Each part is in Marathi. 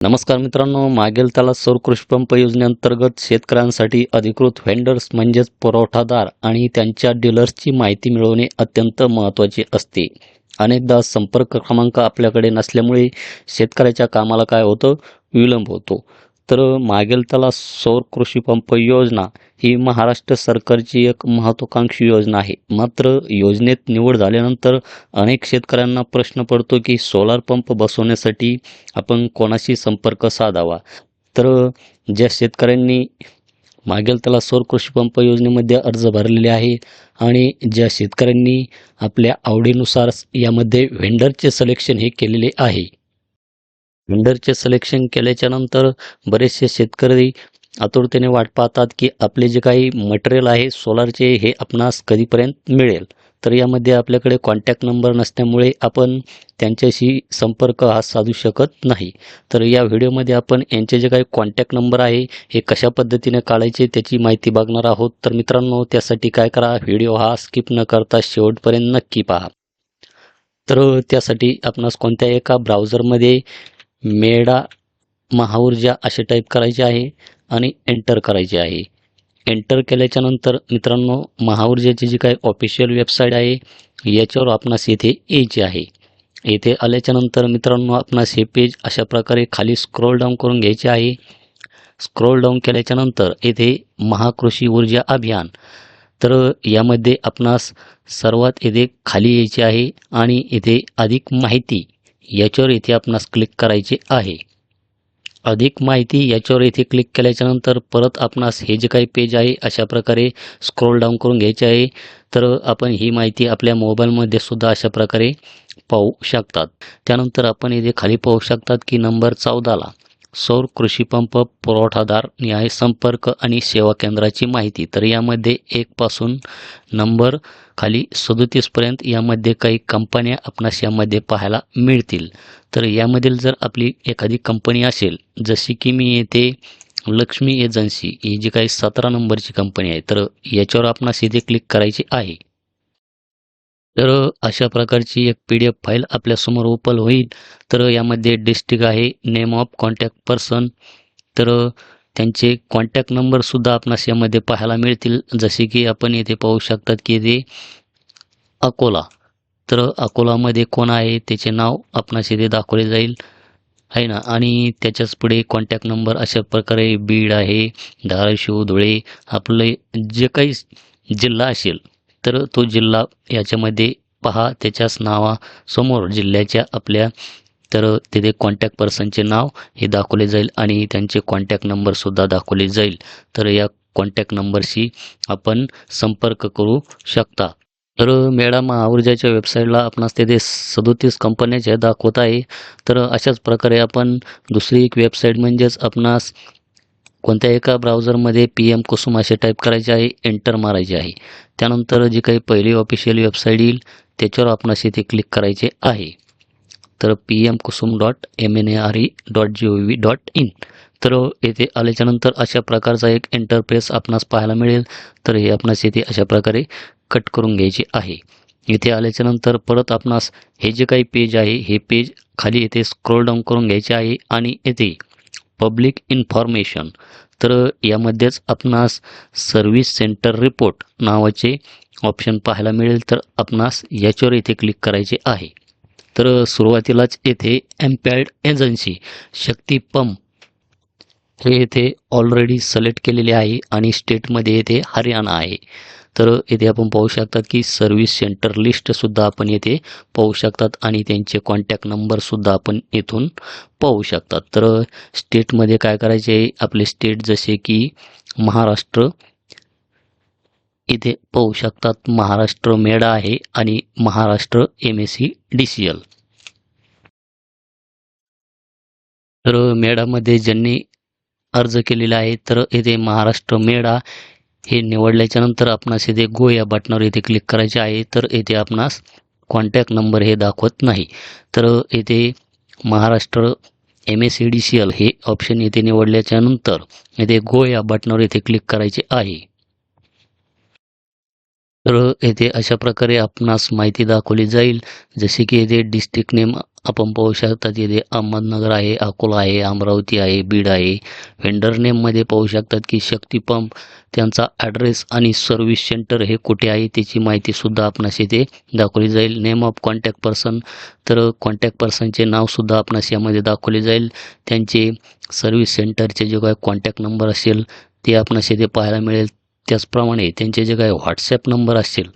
नमस्कार मित्रांनो, मागेल त्याला सौर कृषी पंप योजनेअंतर्गत शेतकऱ्यांसाठी अधिकृत व्हेंडर्स म्हणजेच पुरवठादार आणि त्यांच्या डीलर्सची माहिती मिळवणे अत्यंत महत्त्वाचे असते. अनेकदा संपर्क क्रमांक आपल्याकडे नसल्यामुळे शेतकऱ्याच्या कामाला काय होतं, विलंब होतो. तर मागेल त्याला सौर कृषी पंप योजना ही महाराष्ट्र सरकारची एक महत्त्वाकांक्षी योजना आहे. मात्र योजनेत निवड झाल्यानंतर अनेक शेतकऱ्यांना प्रश्न पडतो की सोलार पंप बसवण्यासाठी आपण कोणाशी संपर्क साधावा. तर ज्या शेतकऱ्यांनी मागेल त्याला सौर कृषी पंप योजनेमध्ये अर्ज भरलेले आहे आणि ज्या शेतकऱ्यांनी आपल्या आवडीनुसार यामध्ये व्हेंडरचे सिलेक्शन हे केलेले आहे. व्हेंडरचे सिलेक्शन केल्याच्या नंतर बरेचसे शेतकरी आतुरतेने वाट पाहतात की आपले जे काही मटेरियल आहे सोलारचे हे आपणास कधीपर्यंत मिळेल. तर यामध्ये आपल्याकडे कॉन्टॅक्ट नंबर नसल्यामुळे आपण त्यांच्याशी संपर्क हा साधू शकत नाही. तर या व्हिडिओमध्ये आपण यांचे जे काही कॉन्टॅक्ट नंबर आहे हे कशा पद्धतीने काढायचे त्याची माहिती बघणार आहोत. तर मित्रांनो, त्यासाठी काय करा, व्हिडिओ हा स्किप न करता शेवटपर्यंत नक्की पहा. तर त्यासाठी आपणास कोणत्या एका ब्राउझरमध्ये मेडा महाऊर्जा असे टाईप करायचे आहे आणि एंटर करायचे आहे. एंटर केल्याच्या नंतर मित्रांनो, महाऊर्जाची जी काही ऑफिशियल वेबसाईट आहे याच्यावर आपणास येथे यायचे आहे. येथे आल्याच्या नंतर मित्रांनो, आपणास हे पेज अशा प्रकारे खाली स्क्रोल डाऊन करून घ्यायचे आहे. स्क्रोल डाऊन केल्याच्या नंतर येथे महाकृषी ऊर्जा अभियान, तर यामध्ये आपणास सर्वात येथे खाली यायचे आहे आणि येथे अधिक माहिती याच्यावर येथे आपणास क्लिक करायचे आहे. अधिक माहिती याच्यावर येथे क्लिक केल्याच्यानंतर परत आपणास हे जे काही पेज आहे अशा प्रकारे स्क्रोल डाऊन करून घ्यायचे आहे. तर आपण ही माहिती आपल्या मोबाईलमध्ये सुद्धा अशा प्रकारे पाहू शकतात. त्यानंतर आपण इथे खाली पाहू शकतात की नंबर 14ला सौर कृषी पंप पुरवठादार न्याय संपर्क आणि सेवा केंद्राची माहिती. तर यामध्ये 1 पासून नंबर खाली 37 पर्यंत यामध्ये काही कंपन्या आपणास यामध्ये पाहायला मिळतील. तर यामधील जर आपली एखादी कंपनी असेल, जशी की मी येथे लक्ष्मी एजन्सी ही जी काही 17 नंबरची कंपनी आहे, तर याच्यावर आपणास इथे क्लिक करायचे आहे. तर अशा प्रकारची एक PDF फाईल आपल्यासमोर ओपन होईल. तर यामध्ये डिस्ट्रिक्ट आहे, नेम ऑफ कॉन्टॅक्ट पर्सन, तर त्यांचे कॉन्टॅक्ट नंबरसुद्धा आपणास यामध्ये पाहायला मिळतील. जसे की आपण येथे पाहू शकतात की ते अकोला, तर अकोलामध्ये कोण आहे त्याचे नाव आपणास इथे दाखवले जाईल आहे ना. आणि त्याच्याच पुढे कॉन्टॅक्ट नंबर अशा प्रकारे बीड आहे, धाराशिव, धुळे, आपले जे काही जिल्हा असेल तर तो जिल्हा याच्यामध्ये पहा. त्याच्याच नावासमोर जिल्ह्याच्या आपल्या तर तिथे कॉन्टॅक्ट पर्सनचे नाव हे दाखवले जाईल आणि त्यांचे कॉन्टॅक्ट नंबरसुद्धा दाखवले जाईल. तर या कॉन्टॅक्ट नंबरशी आपण संपर्क करू शकता. तर मेडा महाऊर्जाच्या वेबसाईटला आपणास तेथे 37 कंपन्याचे दाखवत आहे. तर अशाच प्रकारे आपण दुसरी एक वेबसाईट म्हणजेच आपणास कोणत्या एका ब्राउझरमध्ये PM कुसुम असे टाईप करायचे आहे, एंटर मारायचे आहे. त्यानंतर जी काही पहिली ऑफिशियल वेबसाईट येईल त्याच्यावर आपणास इथे क्लिक करायचे आहे. तर pmkusum.mnare.gov.in, तर येथे आल्याच्यानंतर अशा प्रकारचा एक इंटरफेस आपणास पाहायला मिळेल. तर हे आपणास येथे अशा प्रकारे कट करून घ्यायचे आहे. इथे आल्याच्यानंतर परत आपणास हे जे काही पेज आहे हे पेज खाली येथे स्क्रोल डाऊन करून घ्यायचे आहे आणि येथे पब्लिक इन्फॉर्मेशन, तर यामध्येच आपणास सर्व्हिस सेंटर रिपोर्ट नावाचे ऑप्शन पाहायला मिळेल. तर आपणास याच्यावर इथे क्लिक करायचे आहे. तर सुरुवातीलाच येथे एम्पॅड एजन्सी शक्ती पंप हे येथे ऑलरेडी सिलेक्ट केलेले आहे आणि स्टेटमध्ये येथे हरियाणा आहे. तर येथे आपण पाहू शकतात की सर्व्हिस सेंटर लिस्टसुद्धा आपण येथे पाहू शकतात आणि त्यांचे कॉन्टॅक्ट नंबरसुद्धा आपण येथून पाहू शकतात. तर स्टेटमध्ये काय करायचे, आपले स्टेट जसे की महाराष्ट्र, इथे पाहू शकतात महाराष्ट्र मेडा आहे आणि महाराष्ट्र MSEDCL. तर मेडामध्ये ज्यांनी अर्ज केलेला आहे तर येथे महाराष्ट्र मेडा हे निवडल्याच्या नंतर आपणास येथे गो या बटनावर येथे क्लिक करायचे आहे. तर येथे आपणास कॉन्टॅक्ट नंबर हे दाखवत नाही. तर येथे महाराष्ट्र MSEDCL हे ऑप्शन येथे निवडल्याच्या नंतर येथे गो या बटनावर येथे क्लिक करायचे आहे. तर येथे अशा प्रकारे आपणास माहिती दाखवली जाईल. जसे की येथे डिस्ट्रिक्ट नेम आपण पाहू शकता तिथे अहमदनगर आहे, अकोला आहे, अमरावती आहे, बीड आहे. व्हेंडर नेममध्ये पाहू शकतात की शक्ती पंप, त्यांचा ॲड्रेस आणि सर्व्हिस सेंटर हे कुठे आहे त्याची माहितीसुद्धा आपणास इथे दाखवली जाईल. नेम ऑफ कॉन्टॅक्ट पर्सन, तर कॉन्टॅक्ट पर्सनचे नावसुद्धा आपणास यामध्ये दाखवले जाईल. त्यांचे सर्व्हिस सेंटरचे जे काही कॉन्टॅक्ट नंबर असेल ते आपणास इथे पाहायला मिळेल. त्याचप्रमाणे त्यांचे जे काही व्हॉट्सॲप नंबर असतील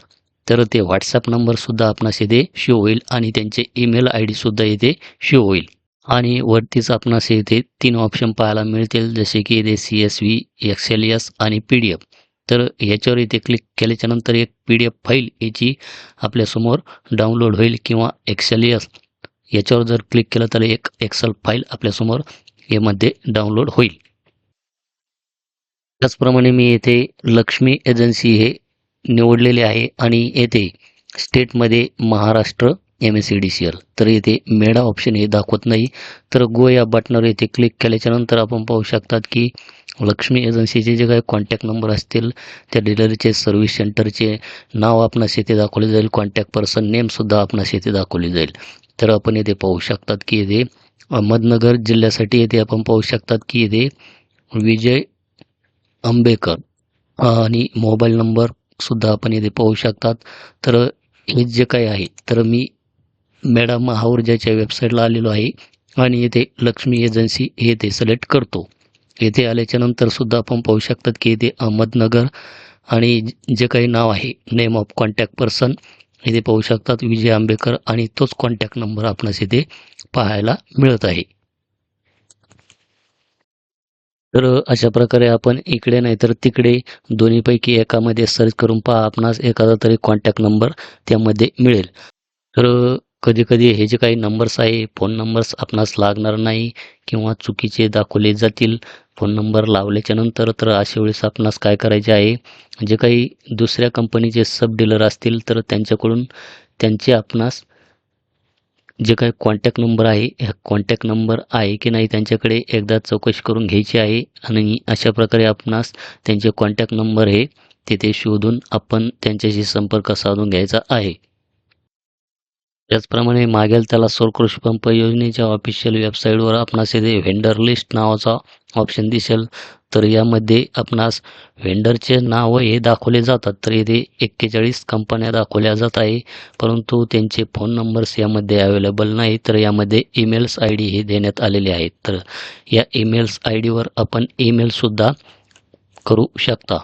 तर ते व्हॉट्सॲप नंबरसुद्धा आपणास इथे शो होईल आणि त्यांचे ईमेल आय डीसुद्धा इथे शो होईल. आणि वरतीच आपणास इथे 3 ऑप्शन पाहायला मिळतील, जसे की इथे CSV, XLS आणि PDF. तर याच्यावर इथे क्लिक केल्याच्यानंतर एक PDF फाईल याची आपल्यासमोर डाउनलोड होईल किंवा XLS याच्यावर जर क्लिक केलं तर एक एक्सेल फाईल आपल्यासमोर यामध्ये डाउनलोड होईल. त्याचप्रमाणे मी येथे लक्ष्मी एजन्सी हे निवडलेले आहे आणि येथे स्टेटमध्ये महाराष्ट्र MSEDCL. तर येथे मेडा ऑप्शन हे दाखवत नाही. तर गो या बटनावर येथे क्लिक केल्याच्यानंतर आपण पाहू शकतात की लक्ष्मी एजन्सीचे जे काही कॉन्टॅक्ट नंबर असतील त्या डीलरचे सर्व्हिस सेंटरचे नाव आपणास येथे दाखवले जाईल. कॉन्टॅक्ट पर्सन नेमसुद्धा आपणास येथे दाखवली जाईल. तर आपण येथे पाहू शकतात की येथे अहमदनगर जिल्ह्यासाठी येथे आपण पाहू शकतात की येथे विजय आंबेकर आणि मोबाईल नंबरसुद्धा आपण येथे पाहू शकतात. तर हे जे काही आहे तर मी मॅडम महाऊर्जाच्या वेबसाईटला आलेलो आहे आणि येथे लक्ष्मी एजन्सी हे ते सिलेक्ट करतो. येथे आल्याच्यानंतर सुद्धा आपण पाहू शकतात की येथे अहमदनगर आणि जे काही नाव आहे नेम ऑफ कॉन्टॅक्ट पर्सन इथे पाहू शकतात विजय आंबेकर आणि तोच कॉन्टॅक्ट नंबर आपणास इथे पाहायला मिळत आहे. तर अशा प्रकारे आपण इकडे नाही तर तिकडे दोन्हीपैकी एकामध्ये सर्च करून पहा, आपणास एखादा तरी कॉन्टॅक्ट नंबर त्यामध्ये मिळेल. तर कधी-कधी हे जे काही नंबर्स आहे, फोन नंबर्स आपणास लागणार नाही किंवा चुकीचे दाखवले जातील फोन नंबर लावल्याच्या नंतर. तर अशा वेळेस आपणास काय करायचे आहे, जे काही दुसऱ्या कंपनीचे सब डीलर असतील तर त्यांच्याकडून त्यांचे आपणास जे काही कॉन्टॅक्ट नंबर आहे, ह्या कॉन्टॅक्ट नंबर आहे की नाही त्यांच्याकडे एकदा चौकशी करून घ्यायची आहे आणि अशा प्रकारे आपणास त्यांचे कॉन्टॅक्ट नंबर हे तिथे शोधून आपण त्यांच्याशी संपर्क साधून घ्यायचा आहे. त्याचप्रमाणे मागेल त्याला सौर कृषी पंप योजनेच्या ऑफिशियल वेबसाईटवर आपणास येथे व्हेंडर लिस्ट नावाचा ऑप्शन दिसेल. तर यामध्ये आपणास व्हेंडरचे नाव हे दाखवले जातात. तर येथे 41 कंपन्या दाखवल्या जात आहे, परंतु त्यांचे फोन नंबर्स यामध्ये अवेलेबल नाही. तर यामध्ये ईमेल्स आय डी हे देण्यात आलेले आहेत. तर या ईमेल्स आय डीवर आपण ईमेलसुद्धा करू शकता.